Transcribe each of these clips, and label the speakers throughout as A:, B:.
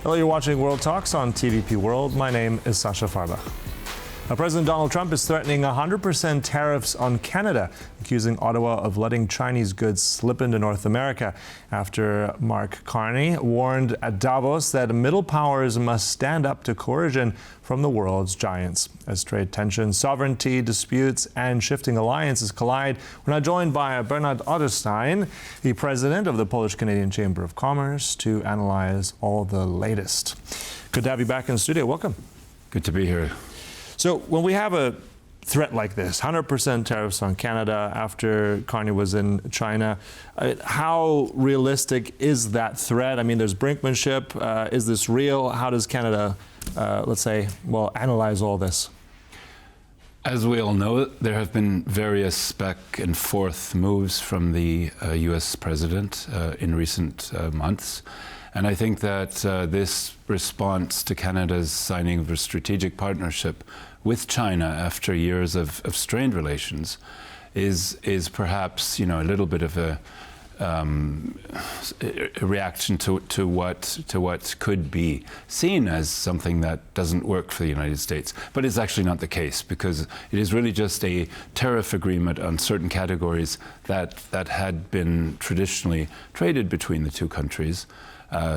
A: Hello, you're watching World Talks on TVP World. My name is Sascha Fahrbach. Now, President Donald Trump is threatening 100% tariffs on Canada, accusing Ottawa of letting Chinese goods slip into North America after Mark Carney warned at Davos that middle powers must stand up to coercion from the world's giants. As trade tensions, sovereignty disputes, and shifting alliances collide, we're now joined by Bernhard Otterstein, the president of the Polish-Canadian Chamber of Commerce, to analyze all the latest. Good to have you back in the studio. Welcome.
B: Good to be here.
A: So when we have a threat like this, 100% tariffs on Canada after Carney was in China, how realistic is that threat? I mean, there's brinkmanship. Is this real? How does Canada, analyze all this?
B: As we all know, there have been various back and forth moves from the U.S. president in recent months. And I think that this response to Canada's signing of a strategic partnership with China after years of strained relations is perhaps, a little bit of a reaction to what could be seen as something that doesn't work for the United States. But it's actually not the case, because it is really just a tariff agreement on certain categories that had been traditionally traded between the two countries.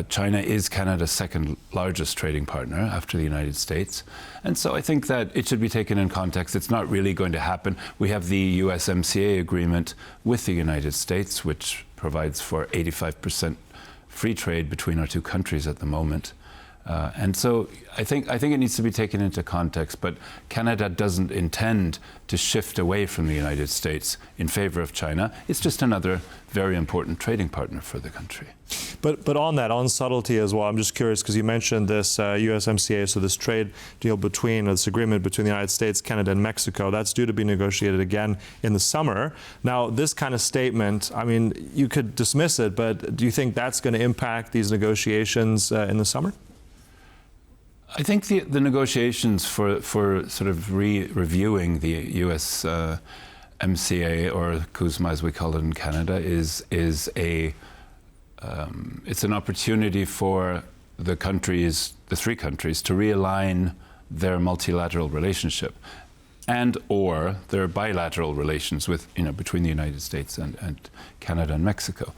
B: China is Canada's second largest trading partner after the United States. And so I think that it should be taken in context. It's not really going to happen. We have the USMCA agreement with the United States, which provides for 85% free trade between our two countries at the moment. And so I think it needs to be taken into context, but Canada doesn't intend to shift away from the United States in favor of China. It's just another very important trading partner for the country.
A: But on subtlety as well, I'm just curious, because you mentioned this USMCA, so this trade deal this agreement between the United States, Canada, and Mexico, that's due to be negotiated again in the summer. Now, this kind of statement, I mean, you could dismiss it, but do you think that's going to impact these negotiations in the summer?
B: I think the negotiations for sort of reviewing the U.S. MCA, or CUSMA as we call it in Canada, is it's an opportunity for the three countries, to realign their multilateral relationship and/or their bilateral relations with between the United States and Canada and Mexico.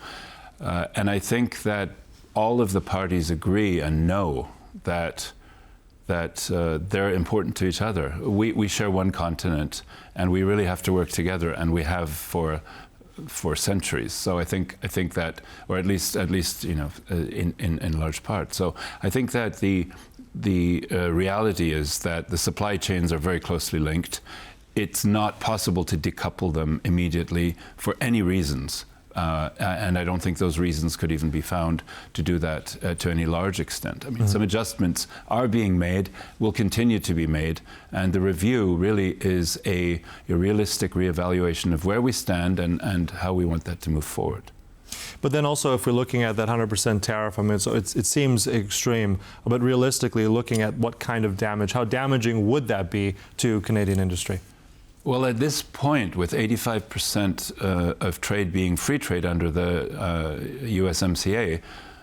B: And I think that all of the parties agree and know that they're important to each other. We share one continent, and we really have to work together, and we have for centuries. So I think that, or at least in large part. So I think that the reality is that the supply chains are very closely linked. It's not possible to decouple them immediately for any reasons. And I don't think those reasons could even be found to do that to any large extent. I mean, some adjustments are being made, will continue to be made, and the review really is a realistic reevaluation of where we stand and how we want that to move forward.
A: But then also, if we're looking at that 100% tariff, I mean, so it seems extreme, but realistically looking at what kind of damage, how damaging would that be to Canadian industry?
B: Well, at this point, with 85% of trade being free trade under the USMCA,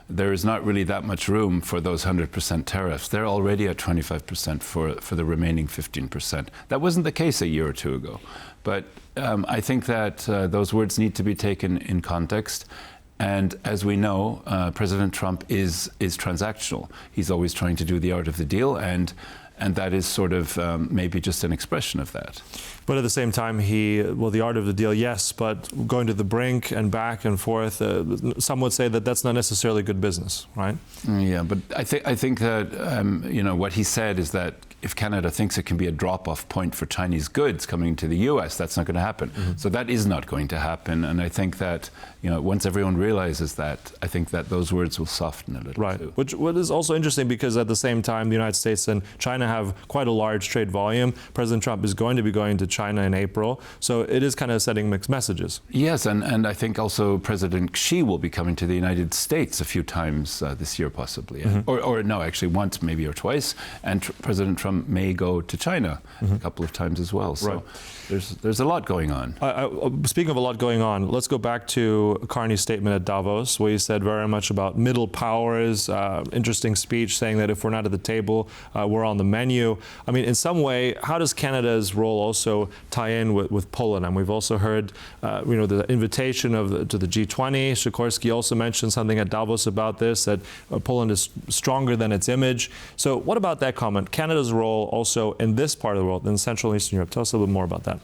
B: there is not really that much room for those 100% tariffs. They're already at 25% for the remaining 15%. That wasn't the case a year or two ago. But I think that those words need to be taken in context. And as we know, President Trump is transactional. He's always trying to do the art of the deal, and that is sort of maybe just an expression of that.
A: But at the same time, the art of the deal, yes, but going to the brink and back and forth, some would say that that's not necessarily good business, right?
B: Yeah, but I think that, what he said is that if Canada thinks it can be a drop-off point for Chinese goods coming to the U.S., that's not going to happen. Mm-hmm. So that is not going to happen. And I think that, once everyone realizes that, I think that those words will soften a little.
A: Right.
B: Too.
A: What is also interesting, because at the same time, the United States and China China have quite a large trade volume. President Trump is going to be going to China in April. So it is kind of sending mixed messages.
B: Yes, and I think also President Xi will be coming to the United States a few times this year, possibly. Or no, actually once, maybe, or twice. And President Trump may go to China a couple of times as well. So there's a lot going on.
A: Speaking of a lot going on, let's go back to Carney's statement at Davos, where he said very much about middle powers. Interesting speech saying that if we're not at the table, we're on the menu. I mean, in some way, how does Canada's role also tie in with Poland? And we've also heard, the invitation to the G20. Sikorski also mentioned something at Davos about this, that Poland is stronger than its image. So what about that comment? Canada's role also in this part of the world, in Central and Eastern Europe. Tell us a little bit more about that.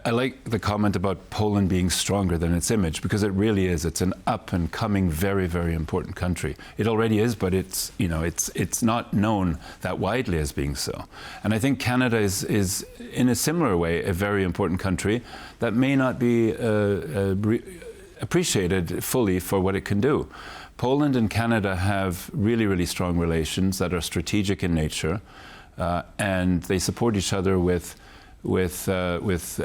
B: I like the comment about Poland being stronger than its image, because it really is. It's an up-and-coming, very, very important country. It already is, but it's not known that widely as being so. And I think Canada is in a similar way, a very important country that may not be appreciated fully for what it can do. Poland and Canada have really, really strong relations that are strategic in nature, and they support each other with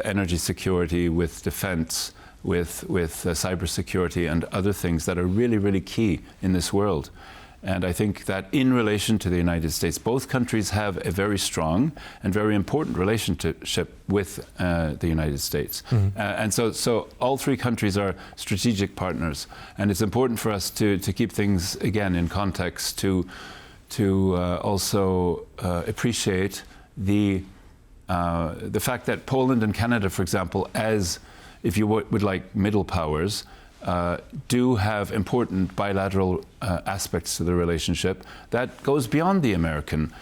B: energy security, with defense, with cybersecurity and other things that are really, really key in this world. And I think that in relation to the United States, both countries have a very strong and very important relationship with the United States. And so all three countries are strategic partners. And it's important for us to keep things, again, in context, to also appreciate the fact that Poland and Canada, for example, as, if you would like, middle powers, do have important bilateral aspects to the relationship that goes beyond the American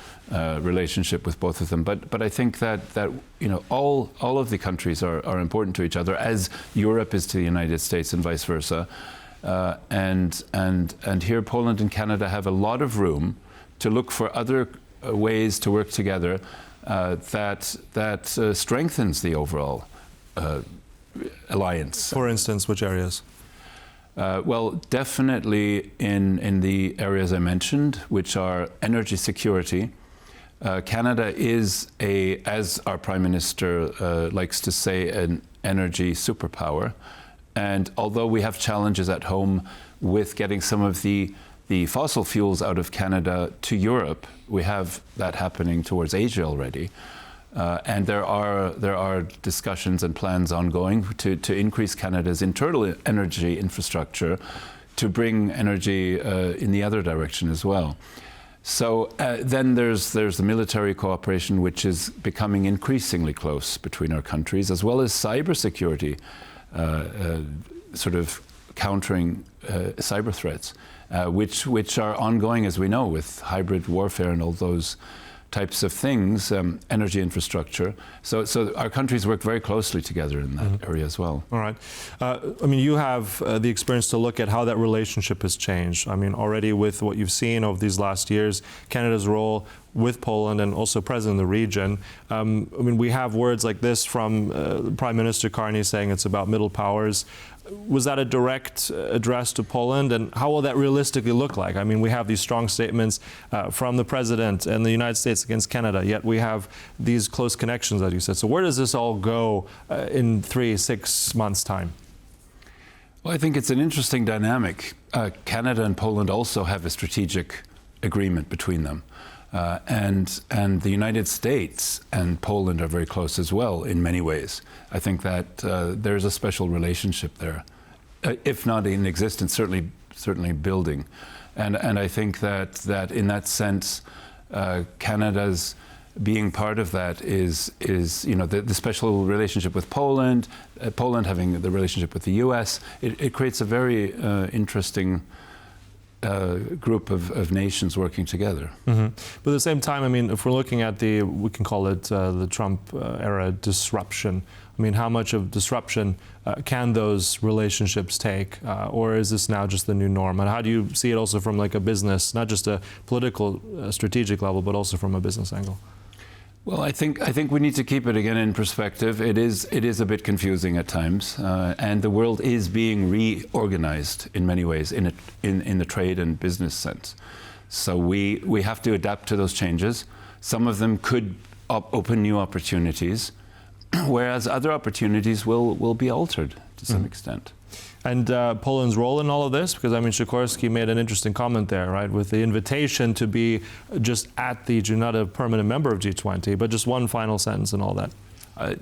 B: relationship with both of them. But I think that all of the countries are important to each other, as Europe is to the United States and vice versa. And here Poland and Canada have a lot of room to look for other ways to work together that strengthens the overall alliance.
A: For instance, which areas?
B: Well, definitely in the areas I mentioned, which are energy security. Canada is as our Prime Minister likes to say, an energy superpower. And although we have challenges at home with getting some of the fossil fuels out of Canada to Europe, we have that happening towards Asia already. And there are discussions and plans ongoing to increase Canada's internal energy infrastructure to bring energy in the other direction as well. So then there's the military cooperation, which is becoming increasingly close between our countries, as well as cybersecurity, sort of countering cyber threats, which are ongoing, as we know, with hybrid warfare and all those types of things, energy infrastructure. So our countries work very closely together in that area as well.
A: All right. I mean, you have the experience to look at how that relationship has changed. I mean, already with what you've seen over these last years, Canada's role with Poland and also present in the region. I mean, we have words like this from Prime Minister Carney saying it's about middle powers. Was that a direct address to Poland, and how will that realistically look like? I mean, we have these strong statements from the President and the United States against Canada, yet we have these close connections, as you said. So where does this all go in 3-6 months' time?
B: Well, I think it's an interesting dynamic. Canada and Poland also have a strategic agreement between them. And the United States and Poland are very close as well in many ways. I think that there's a special relationship there, if not in existence, certainly building. And I think that in that sense, Canada's being part of that is the special relationship with Poland, Poland having the relationship with the U.S. It creates a very interesting group of nations working together.
A: But at the same time, I mean, if we're looking at we can call it the Trump era disruption, I mean, how much of disruption can those relationships take? Or is this now just the new norm? And how do you see it also from like a business, not just a political, strategic level, but also from a business angle?
B: Well, I think we need to keep it again in perspective. It is a bit confusing at times, and the world is being reorganized in many ways in the trade and business sense. So we have to adapt to those changes. Some of them could open new opportunities, whereas other opportunities will be altered to some extent.
A: And Poland's role in all of this, because I mean, Sikorski made an interesting comment there, right, with the invitation to be just at the not a permanent member of G20, but just one final sentence and all that.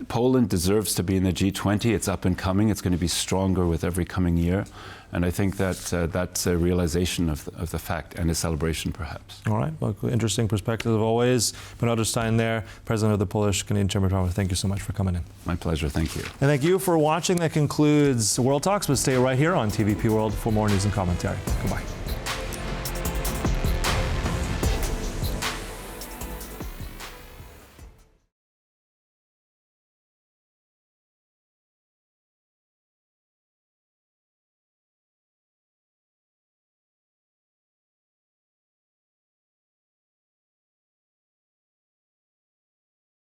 B: Poland deserves to be in the G20. It's up and coming. It's going to be stronger with every coming year. And I think that that's a realization of the fact and a celebration, perhaps.
A: All right. Well, interesting perspective always. Bernhard Otterstein there, President of the Polish-Canadian Chamber of Commerce. Thank you so much for coming in.
B: My pleasure. Thank you.
A: And thank you for watching. That concludes World Talks. But stay right here on TVP World for more news and commentary. Goodbye.